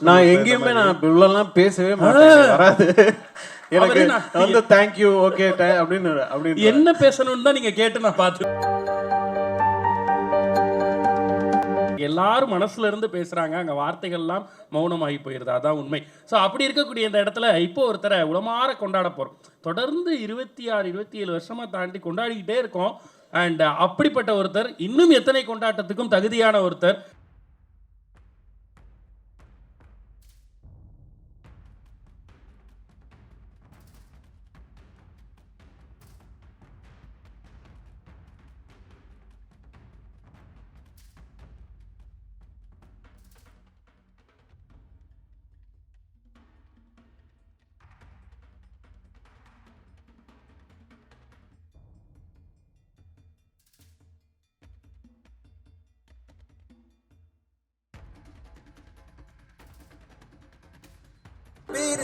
நான் எங்கேயுமே நான் இவ்வளோலாம் பேசவே மாட்டேன், வராது எனக்கு வந்து தேங்க்யூ ஓகே அப்படின்னு என்ன பேசணும்னு தான் நீங்க கேட்டு நான் பார்த்து எல்லாரும் மனசுல இருந்து பேசுறாங்க, அங்க வார்த்தைகள்லாம் மௌனமாகி போயிருது, அதான் உண்மை. ஸோ அப்படி இருக்கக்கூடிய இந்த இடத்துல இப்போ ஒருத்தரை உளமாற கொண்டாட போறோம். தொடர்ந்து 26 27 வருஷமா தாண்டி கொண்டாடிக்கிட்டே இருக்கோம். அண்ட் அப்படிப்பட்ட ஒருத்தர் இன்னும் எத்தனை கொண்டாட்டத்துக்கும் தகுதியான ஒருத்தர்.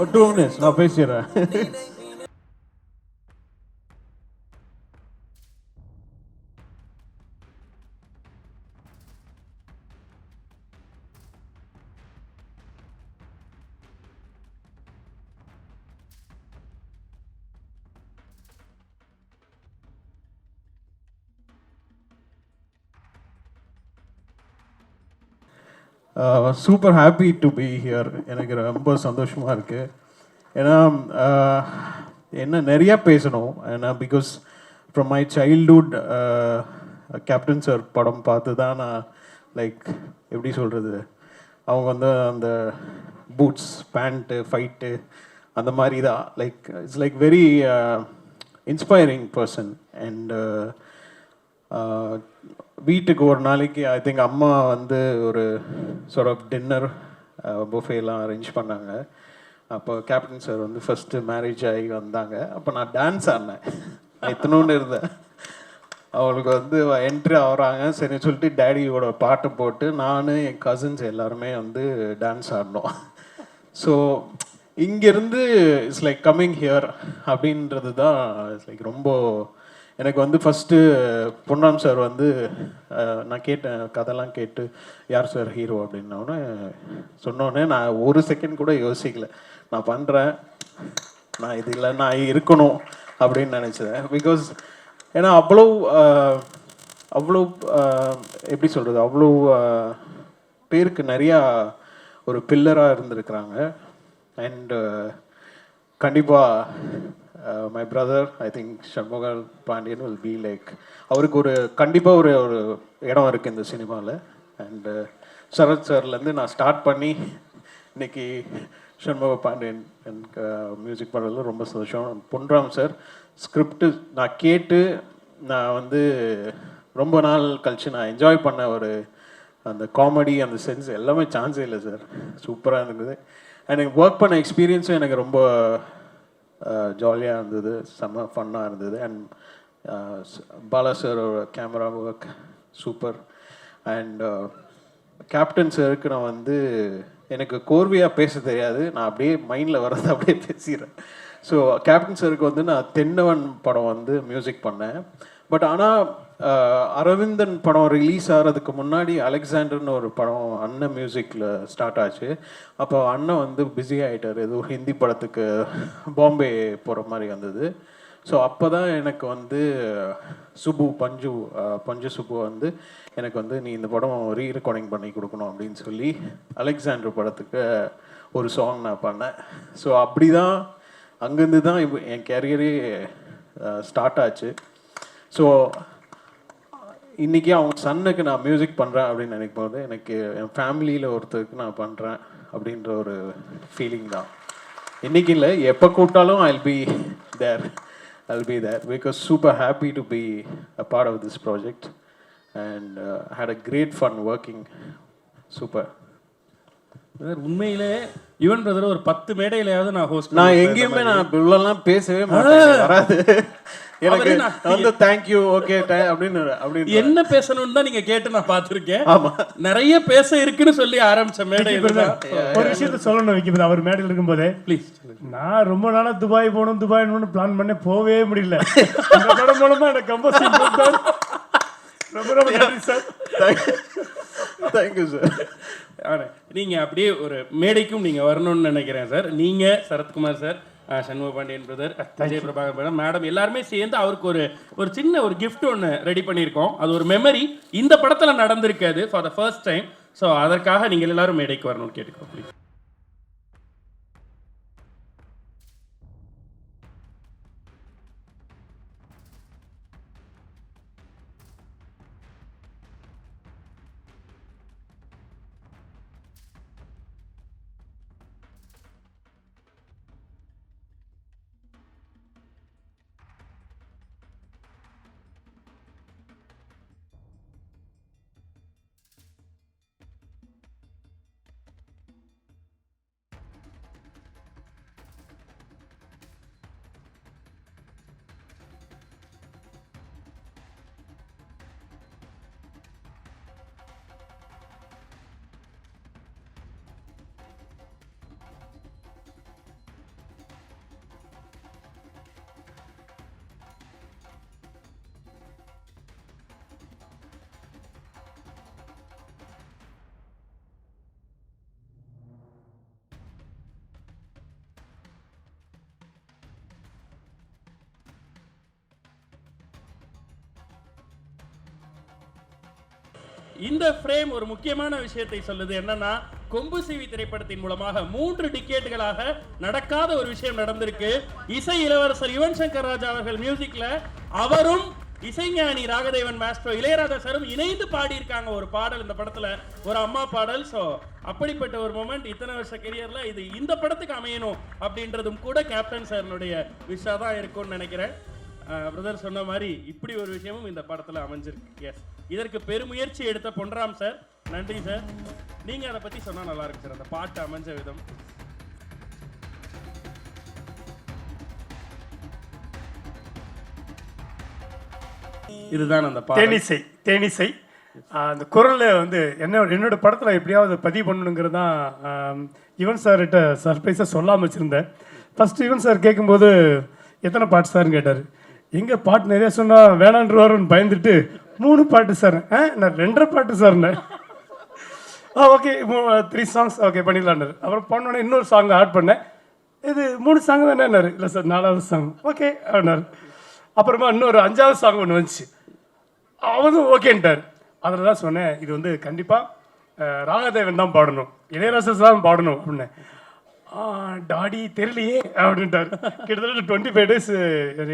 ஒரு 2 minutes நான் பேசிடுறேன். Super happy to be here. எனக்கு ரொம்ப சந்தோஷமாக இருக்குது. ஏன்னா என்ன நிறையா பேசணும். ஏன்னா because from my childhood captain sir படம் பார்த்து தான் நான் லைக் எப்படி சொல்கிறது, அவங்க வந்து அந்த பூட்ஸ் பேண்ட்டு ஃபைட்டு அந்த மாதிரி தான் like it's like very inspiring person. And வீட்டுக்கு ஒரு நாளைக்கு ஐ திங்க் அம்மா வந்து ஒரு சார்ட் ஆஃப் டின்னர் புஃபேலாம் அரேஞ்ச் பண்ணாங்க. அப்போ கேப்டன் சார் வந்து ஃபஸ்ட்டு மேரேஜ் ஆகி வந்தாங்க. அப்போ நான் டான்ஸ் ஆடினேன், இத்தனோண்டு இருந்தேன். அவங்களுக்கு வந்து என்ட்ரி ஆகிறாங்க, சரி சொல்லிட்டு டேடியோட பாட்டு போட்டு நான் என் கசின்ஸ் எல்லாருமே வந்து டான்ஸ் ஆடினோம். ஸோ இங்கேருந்து இட்ஸ் லைக் கம்மிங் ஹியர் அப்படின்றது தான் இட்ஸ் லைக் ரொம்ப எனக்கு வந்து ஃபஸ்ட்டு பொன்ராம் சார் வந்து நான் கேட்டேன், கதைலாம் கேட்டு யார் சார் ஹீரோ அப்படின்னோடனே சொன்னோடனே நான் ஒரு செகண்ட் கூட யோசிக்கல, நான் பண்ணுறேன், நான் இது இல்லை நான் இருக்கணும் அப்படின்னு நினச்சேன். பிகாஸ் ஏன்னா அவ்வளோ எப்படி சொல்கிறது, அவ்வளோ பேருக்கு நிறையா ஒரு பில்லராக இருந்திருக்கிறாங்க. அண்ட் கண்டிப்பாக my brother I think Shanmugal Pandian will be like அவருக்கு ஒரு கண்டிப்பாக ஒரு இடம் இருக்குது இந்த சினிமாவில். அண்டு சரத் சார்லேருந்து நான் ஸ்டார்ட் பண்ணி இன்னைக்கு சண்முக பாண்டியன் எனக்கு மியூசிக் பண்ணுறதுல ரொம்ப சந்தோஷம். பொன்ராம் சார் ஸ்கிரிப்டு நான் கேட்டு நான் வந்து ரொம்ப நாள் கழித்து நான் என்ஜாய் பண்ண ஒரு அந்த காமெடி அந்த சென்ஸ் எல்லாமே சான்ஸே இல்லை சார், சூப்பராக இருந்தது. எனக்கு ஒர்க் பண்ண எக்ஸ்பீரியன்ஸும் எனக்கு ரொம்ப ஜாலியாக இருந்தது, செம்ம ஃபன்னாக இருந்தது. அண்ட் பாலா சாரோட camera work super. And captain சாருக்கு நான் வந்து எனக்கு கோர்வையாக பேச தெரியாது, நான் அப்படியே மைண்டில் வர்றதை அப்படியே பேசிடுறேன். ஸோ கேப்டன் சாருக்கு வந்து நான் தென்னவன் படம் வந்து மியூசிக் பண்ணேன். பட் ஆனால் அரவிந்தன் படம் ரிலீஸ் ஆகிறதுக்கு முன்னாடி அலெக்சாண்டர்னு ஒரு படம் அண்ணன் மியூசிக்கில் ஸ்டார்ட் ஆச்சு. அப்போ அண்ணன் வந்து பிஸி ஆகிட்டார், ஏதோ ஹிந்தி படத்துக்கு பாம்பே போகிற மாதிரி வந்தது. ஸோ அப்போ தான் எனக்கு வந்து பஞ்சு சுப்பு வந்து எனக்கு வந்து நீ இந்த படம் ரீரெக்கார்டிங் பண்ணி கொடுக்கணும் அப்படின்னு சொல்லி அலெக்சாண்டர் படத்துக்கு ஒரு சாங் நான் பண்ணேன். ஸோ அப்படி தான் அங்கேருந்து தான் இப்போ என் கேரியரே ஸ்டார்ட் ஆச்சு. ஸோ இன்றைக்கி அவங்க சன்னுக்கு நான் மியூசிக் பண்ணுறேன் அப்படின்னு நினைக்கும் போது எனக்கு என் ஃபேமிலியில் ஒருத்தருக்கு நான் பண்ணுறேன் அப்படின்ற ஒரு ஃபீலிங் தான். இன்றைக்கி இல்லை, எப்போ கூப்பிட்டாலும் I will be there because super happy to be a part of this project and had a great fun working. Super. உண்மையிலே யுவன் பிரதர் ஒரு 10 மேடையிலையாவது நான் ஹோஸ்ட் நான் எங்கேயுமே நான் இவ்வளோலாம் பேசவே மாட்டேன், வராது எனக்கு வந்து தேங்க்யூ ஓகே அப்படின்னு என்ன பேசணும்னு தான் நீங்க கேட்டு நான் பார்த்துருக்கேன். ஆமா, நிறைய பேச இருக்குன்னு சொல்லி ஆரம்பிச்ச மேடை. ஒரு விஷயத்த சொல்லணும் விக்கி, அவர் மேடையில் இருக்கும்போதே ப்ளீஸ், நான் ரொம்ப நாளா துபாய் போகணும்னு பிளான் பண்ண போவே முடியல. இந்த படம் மூலமா எனக்கு கம்போசிங் ரொம்ப ரொம்ப நன்றி சார். Thank you sir. நீங்கள் அப்படியே ஒரு மேடைக்கும் நீங்கள் வரணும்னு நினைக்கிறேன் சார். நீங்கள், Sarathkumar sir, Shanmuga Pandian brother, Vijay Prabhakar madam, madam எல்லாருமே சேர்ந்து அவருக்கு ஒரு சின்ன ஒரு கிஃப்ட் ஒன்று ரெடி பண்ணியிருக்கோம். அது ஒரு மெமரி, இந்த படத்தில் நடந்திருக்காது for the first time. So அதற்காக நீங்கள் எல்லாரும் மேடைக்கு வரணும்னு கேட்டுக்கோங்க ப்ளீஸ். இந்த ஃப்ரேம் ஒரு முக்கியமான விஷயத்தை சொல்லுது. என்னன்னா, கொம்பு சிவி திரைப்படத்தின் மூலமாக 3 டிகேட்டுகளாக நடக்காத ஒரு விஷயம் நடந்திருக்கு. இசை இளவரசர் யுவன் சங்கர் ராஜா அவர்கள் மியூசிக்ல அவரும் இசைஞானி ராகதேவன் மாஸ்ட்ரோ இளையராஜா சாரும் இணைந்து பாடியிருக்காங்க ஒரு பாடல் இந்த படத்துல, ஒரு அம்மா பாடல். ஸோ அப்படிப்பட்ட ஒரு மொமெண்ட் இத்தனை வருஷ கெரியர்ல இது இந்த படத்துக்கு அமையணும் அப்படின்றதும் கூட கேப்டன் சார்னுடைய விஷா தான் இருக்கும்னு நினைக்கிறேன். பிரதர் சொன்ன மாதிரி இப்படி ஒரு விஷயமும் இந்த படத்துல அமைஞ்சிருக்கு. எஸ், இதற்கு பெருமுயற்சி எடுத்த பொன்ராம் சார், நன்றி சார். நீங்க அதை பத்தி சொன்னா நல்லா இருக்கு சார், அந்த பாட்டு அமைஞ்ச விதம். இதுதான் அந்த தேனிசை தேனிசை அந்த குரல்ல வந்து என்னோட படத்துல எப்படியாவது பதிவு பண்ணணுங்கிறது தான் யுவன் சார்கிட்ட சர்ப்ரைஸாக சொல்லாமல் வச்சுருந்தேன். ஃபர்ஸ்ட் யுவன் சார் கேட்கும்போது எத்தனை பாட்டு சார்னு கேட்டார். எங்கே பாட்டு நிறைய சொன்னால் வேணான்றவாருன்னு பயந்துட்டு 3 பாட்டு சார், நான் 2.5 பாட்டு சார்ண்ணே. ஓகே 3 சாங்ஸ் ஓகே பண்ணிடலான்னாரு. அப்புறம் பண்ணோன்னே இன்னொரு சாங் ஆட் பண்ணேன். இது 3 சாங் தானேன்னாரு. இல்லை சார் 4வது சாங் ஓகே அப்படின்னாரு. அப்புறமா இன்னொரு 5வது சாங் ஒன்று வந்துச்சு, அவரும் ஓகேன்ட்டார். அதில் தான் சொன்னேன், இது வந்து கண்டிப்பாக ராகதேவன் தான் பாடணும், இளையராஜா தான் பாடணும் அப்படின்னு. டாடி தெரியலையே அப்படின்ட்டார். கிட்டத்தட்ட 25 days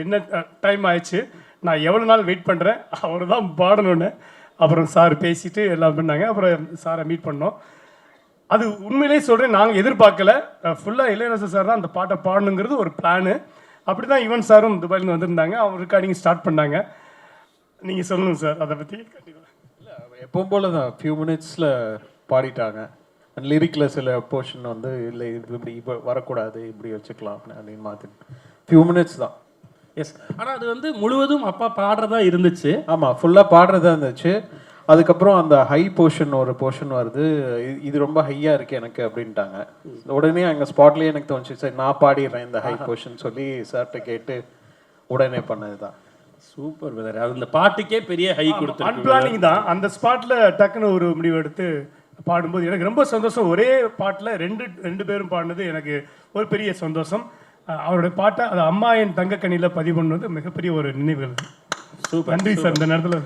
என்ன டைம் ஆயிடுச்சு. நான் எவ்வளோ நாள் வெயிட் பண்ணுறேன், அவர் தான் பாடணுன்னு. அப்புறம் சார் பேசிட்டு எல்லாம் பண்ணாங்க. அப்புறம் சாரை மீட் பண்ணோம். அது உண்மையிலே சொல்கிறேன், நாங்கள் எதிர்பார்க்கல. ஃபுல்லாக இளையராஜா சார் தான் அந்த பாட்டை பாடணுங்கிறது ஒரு பிளானு. அப்படி தான் யுவன் சாரும் துபாயிலேருந்து வந்திருந்தாங்க. அவங்க ரெக்கார்டிங் ஸ்டார்ட் பண்ணாங்க. நீங்கள் சொல்லணும் சார் அதை பற்றி. கண்டிப்பாக இல்லை, எப்பவும் போல தான் ஃபியூ மினிட்ஸில் பாடிட்டாங்க. அண்ட் லிரிக்கில் சில போர்ஷன் வந்து இல்லை இது இப்படி இப்போ வரக்கூடாது, இப்படி வச்சுக்கலாம் அப்படின்னு மாற்றி ஃபியூ மினிட்ஸ் தான். எஸ், ஆனால் அது வந்து முழுவதும் அப்பா பாடுறதா இருந்துச்சு. ஆமாம், ஃபுல்லாக பாடுறதா இருந்துச்சு. அதுக்கப்புறம் அந்த ஹை போர்ஷன் ஒரு போர்ஷன் வருது, இது ரொம்ப ஹையாக இருக்குது எனக்கு அப்படின்ட்டாங்க. உடனே அங்கே ஸ்பாட்லேயே எனக்கு தோணுச்சு, சரி நான் பாடிடுறேன் இந்த ஹை போர்ஷன் சொல்லி சார்கிட்ட கேட்டு உடனே பண்ணது தான். சூப்பர் பிரதர், அது அந்த பாட்டுக்கே பெரிய ஹை கொடுத்து அன்பிளானிங் தான். அந்த ஸ்பாட்டில் டக்குன்னு ஒரு முடிவு எடுத்து பாடும்போது எனக்கு ரொம்ப சந்தோஷம். ஒரே பாட்டில் ரெண்டு பேரும் பாடினது எனக்கு ஒரு பெரிய சந்தோஷம். அவருடைய பாட்டை அது அம்மா என் தங்க கண்ணியில் பதிவு பண்ணது மிகப்பெரிய ஒரு நினைவுகள். சூப்பர், நன்றி சார். இந்த நேரத்தில்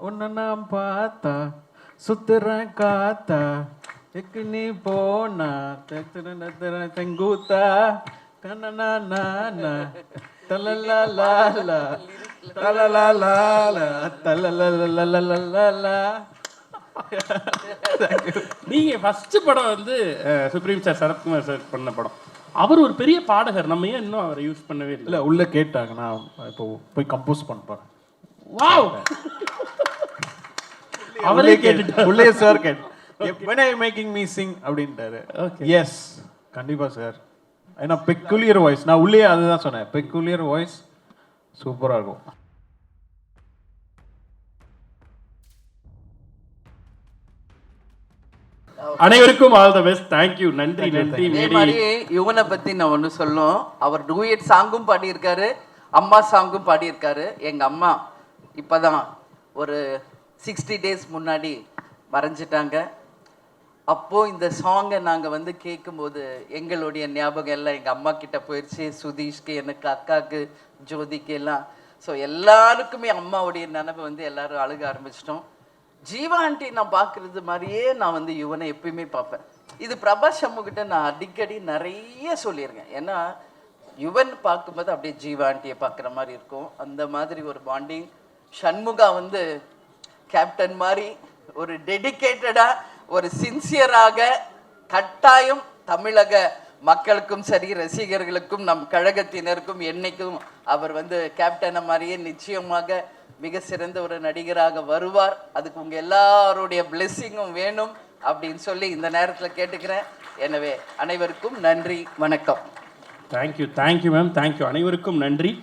உன்னை நான் பார்த்தா சுத்துறேன் காத்தா எக்கு நீ போனா தெங்கூத்தா கண்ணனா தலலா தலலா. நீங்க ஃபர்ஸ்ட் படம் வந்து சுப்ரீம் சார் சரத்குமார் சார் பண்ண படம். அவர் ஒரு பெரிய பாடகர், நம்ம ஏன் இன்னும் அவரை யூஸ் பண்ணவே இல்லை? உள்ள கேட்டாங்க, நான் இப்போ போய் கம்போஸ் பண்ண போறேன். வாவ், அவரே கேட்டுட்டார். உள்ளே சார் கேட்டு when are you making me sing அப்படின்ட்டாரு. எஸ் கண்டிப்பா சார், ஏன்னா பெக்குலியர் வாய்ஸ். நான் உள்ளே அதுதான் சொன்னேன், பெக்குலியர் வாய்ஸ் சூப்பராக இருக்கும். அனைவருக்கும் all the best. Thank you. நன்றி நன்றி. யுவனை பத்தி நான் ஒன்று சொல்லும். அவர் டூயட் சாங்கும் பாடியிருக்காரு, அம்மா சாங்கும் பாடியிருக்காரு. எங்க அம்மா இப்பதான் ஒரு 60 days முன்னாடி மறைஞ்சிட்டாங்க. அப்போ இந்த சாங்கை நாங்கள் வந்து கேட்கும்போது எங்களுடைய ஞாபகம் எல்லாம் எங்கள் அம்மா கிட்ட போயிடுச்சு, சுதீஷ்க்கு, எனக்கு, அக்காவுக்கு, ஜோதிக்கு எல்லாம். ஸோ எல்லாருக்குமே அம்மாவுடைய நினைவு வந்து எல்லாரும் அழுக ஆரம்பிச்சிட்டோம். ஜீவா ஆண்டி நான் பார்க்குறது மாதிரியே நான் வந்து யுவனை எப்பயுமே பார்ப்பேன். இது பிரபாஸ் சண்முகிட்ட நான் அடிக்கடி நிறைய சொல்லியிருக்கேன். ஏன்னா யுவன் பார்க்கும்போது அப்படியே ஜீவா ஆண்டியை பார்க்குற மாதிரி இருக்கும். அந்த மாதிரி ஒரு பாண்டிங். சண்முகா வந்து கேப்டன் மாதிரி ஒரு டெடிகேட்டடாக, ஒரு சின்சியராக, கட்டாயம் தமிழக மக்களுக்கும் சரி, ரசிகர்களுக்கும், நம் கழகத்தினருக்கும் என்னைக்கும் அவர் வந்து கேப்டனை மாதிரியே நிச்சயமாக மிக சிறந்த ஒரு நடிகராக வருவார். அதுக்கு உங்கள் எல்லாருடைய பிளெஸ்ஸிங்கும் வேணும் அப்படின்னு சொல்லி இந்த நேரத்தில் கேட்டுக்கிறேன். எனவே அனைவருக்கும் நன்றி, வணக்கம். Thank you ma'am, thank you. அனைவருக்கும் நன்றி.